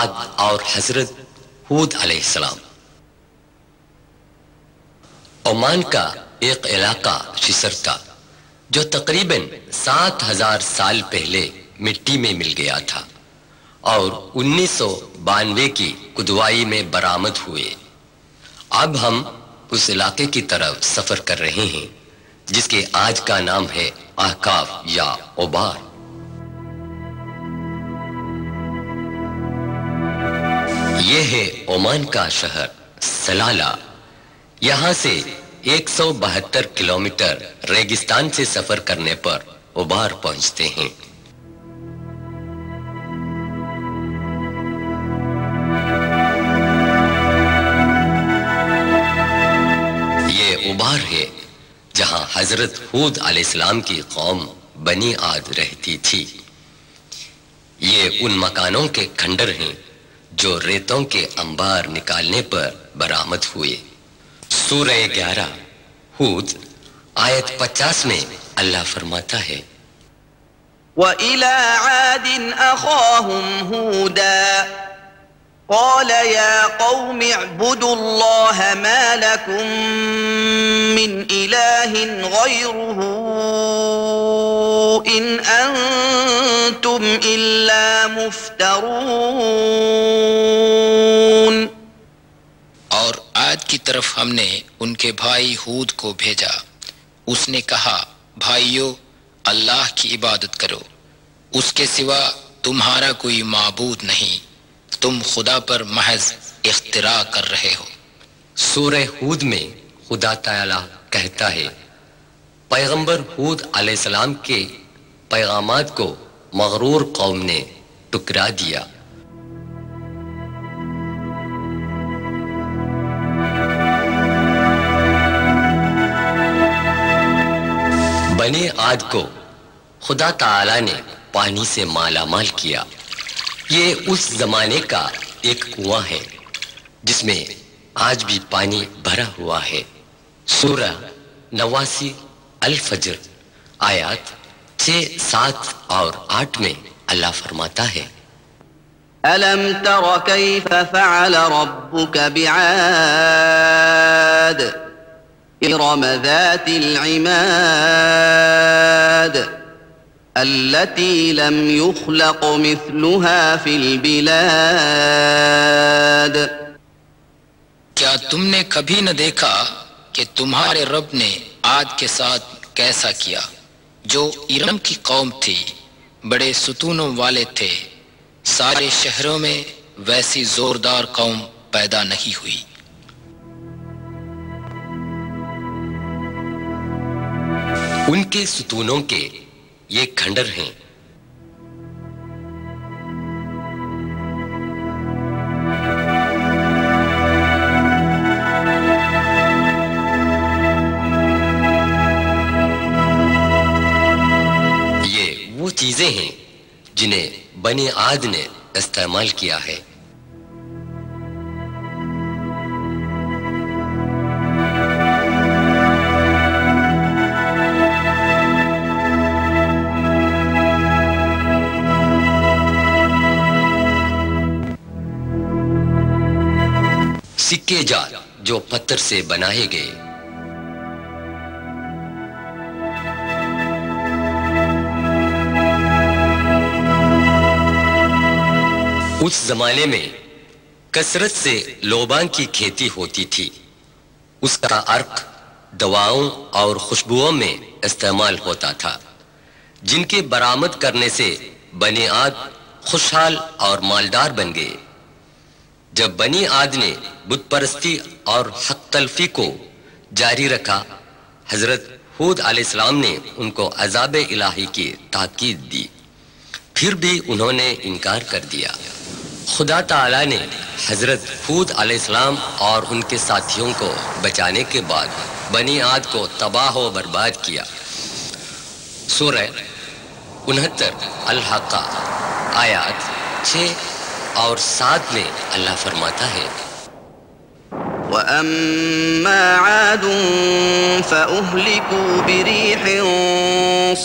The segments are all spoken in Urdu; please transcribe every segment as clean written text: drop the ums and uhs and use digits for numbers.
عاد اور حضرت ہود علیہ السلام۔ عمان کا ایک علاقہ شسر تھا جو تقریباً 7000 سال پہلے مٹی میں مل گیا تھا اور 1992 کی کدوائی میں برآمد ہوئے۔ اب ہم اس علاقے کی طرف سفر کر رہے ہیں جس کے آج کا نام ہے احقاف یا اوبار۔ یہ ہے عمان کا شہر سلالہ۔ یہاں سے 172 کلومیٹر ریگستان سے سفر کرنے پر اوبار پہنچتے ہیں۔ یہ اوبار ہے جہاں حضرت ہود علیہ السلام کی قوم بنی عاد رہتی تھی۔ یہ ان مکانوں کے کھنڈر ہیں جو ریتوں کے انبار نکالنے پر برآمد ہوئے۔ سورہ 11 ہود آیت 50 میں اللہ فرماتا ہے وَإِلَىٰ عَادٍ أَخَاهُمْ هُودًا قَالَ يَا قَوْمِ اعْبُدُوا اللَّهَ مَا لَكُمْ مِنْ إِلَٰهٍ غَيْرُهُ إِنْ أَنْتُمْ إِلَّا مُفْتَرُونَ۔ اور عاد کی طرف ہم نے ان کے بھائی ہود کو بھیجا۔ اس نے کہا بھائیو اللہ کی عبادت کرو، اس کے سوا تمہارا کوئی معبود نہیں، تم خدا پر محض اختراع کر رہے ہو۔ سورہ ہود میں خدا تعالی کہتا ہے پیغمبر ہود علیہ السلام کے پیغامات کو مغرور قوم نے ٹکرا دیا۔ بنی عاد کو خدا تعالی نے پانی سے مالا مال کیا۔ یہ اس زمانے کا ایک کنواں ہے جس میں آج بھی پانی بھرا ہوا ہے۔ سورہ 89 الفجر آیات 6، 7 اور 8 میں اللہ فرماتا ہے أَلَمْ تَرَ كَيْفَ فَعَلَ رَبُّكَ بِعَادٍ إِرَمَ ذَاتِ الْعِمَادِ التي لم يخلق مثلها في البلاد۔ کیا تم نے کبھی نہ دیکھا کہ تمہارے رب نے عاد کے ساتھ کیسا کیا، جو ارم کی قوم تھی، بڑے ستونوں والے تھے، سارے شہروں میں ویسی زوردار قوم پیدا نہیں ہوئی۔ ان کے ستونوں کے یہ کھنڈر ہیں۔ یہ وہ چیزیں ہیں جنہیں بنی عاد نے استعمال کیا ہے۔ سکے جال جو پتھر سے بنائے گئے۔ اس زمانے میں کثرت سے لوبان کی کھیتی ہوتی تھی۔ اس کا عرق دواؤں اور خوشبوؤں میں استعمال ہوتا تھا، جن کے برآمد کرنے سے بنی عاد خوشحال اور مالدار بن گئے۔ جب بنی عاد نے بت پرستی اور حق تلفی کو جاری رکھا، حضرت ہود علیہ السلام نے ان کو عذاب الہی کی تاکید دی، پھر بھی انہوں نے انکار کر دیا۔ خدا تعالی نے حضرت ہود علیہ السلام اور ان کے ساتھیوں کو بچانے کے بعد بنی عاد کو تباہ و برباد کیا۔ سورہ 69 الحاقہ آیات 6 اور 7 میں اللہ فرماتا ہے وَأَمَّا عَادٌ فَأُهْلِكُوا بِرِيحٍ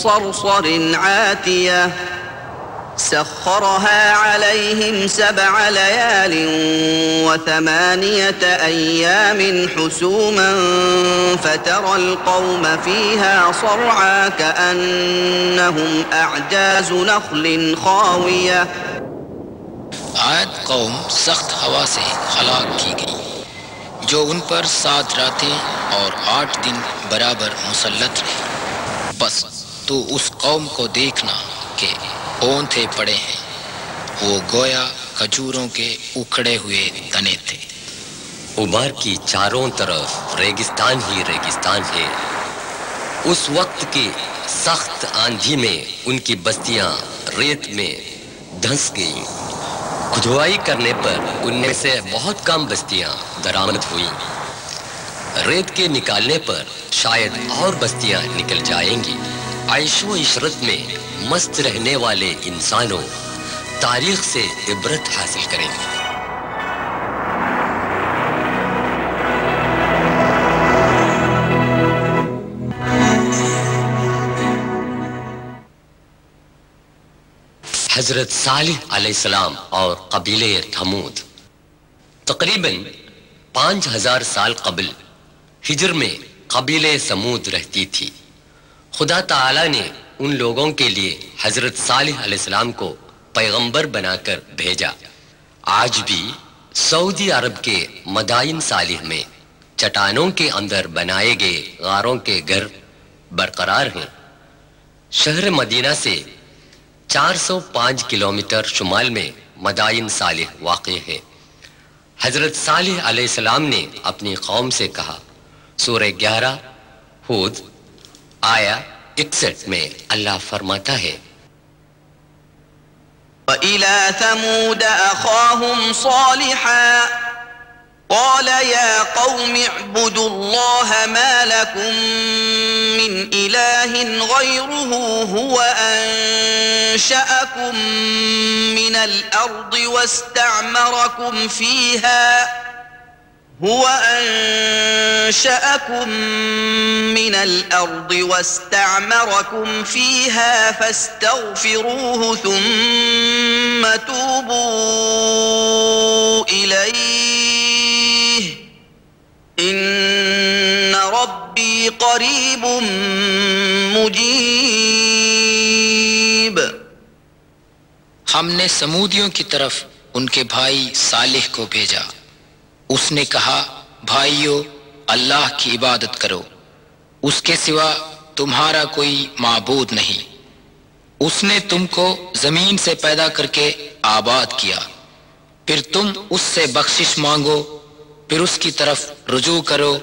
صَرْصَرٍ عَاتِيَةٍ سخرها عليهم 7 ليال و8 أيام حسوما فترى القوم فيها صرعى كأنهم أعجاز نخل خاوية. عاد قوم سخت ہوا سے ہلاک کی گئی جو ان پر 7 راتیں اور 8 دن برابر مسلط رہے. بس تو اس قوم کو دیکھنا کہ اونتھے پڑے ہیں، وہ گویا کھجوروں کے اکھڑے ہوئے تنے تھے. عمر کی چاروں طرف ریگستان ہی ریگستان ہے. اس وقت کی سخت آندھی میں ان کی بستیاں ریت میں دھنس گئیں. کھدوائی کرنے پر ان میں سے بہت کم بستیاں درآمد ہوئیں. ریت کے نکالنے پر شاید اور بستیاں نکل جائیں گی. عیش و عشرت میں مست رہنے والے انسانوں تاریخ سے عبرت حاصل کریں گے. حضرت صالح علیہ السلام اور قبیلہ تھمود. تقریباً 5000 سال قبل ہجر میں قبیلہ سمود رہتی تھی. خدا تعالی نے ان لوگوں کے لیے حضرت صالح علیہ السلام کو پیغمبر بنا کر بھیجا. آج بھی سعودی عرب کے مدائن صالح میں چٹانوں کے اندر بنائے گئے غاروں کے گھر برقرار ہیں. شہر مدینہ سے 405 کلومیٹر شمال میں مدائن صالح واقع ہے. حضرت صالح علیہ السلام نے اپنی قوم سے کہا. سورہ 11 ہود آیا 61 میں اللہ فرماتا ہے وَإِلَى ثَمُودَ أَخَاهُمْ صَالِحًا قَالَ يَا قَوْمِ اعْبُدُوا اللَّهَ مَا لَكُمْ مِنْ إِلَٰهٍ غَيْرُهُ هُوَ أَنشَأَكُمْ مِنَ الْأَرْضِ وَاسْتَعْمَرَكُمْ فِيهَا فَاسْتَغْفِرُوهُ ثُمَّ تُوبُوا إِلَيْهِ إِنَّ رَبِّي قَرِيبٌ مُجِيبٌ. ہم نے سمودیوں کی طرف ان کے بھائی صالح کو بھیجا. اس نے کہا بھائیو اللہ کی عبادت کرو، اس کے سوا تمہارا کوئی معبود نہیں. اس نے تم کو زمین سے پیدا کر کے آباد کیا، پھر تم اس سے بخشش مانگو، پھر اس کی طرف رجوع کرو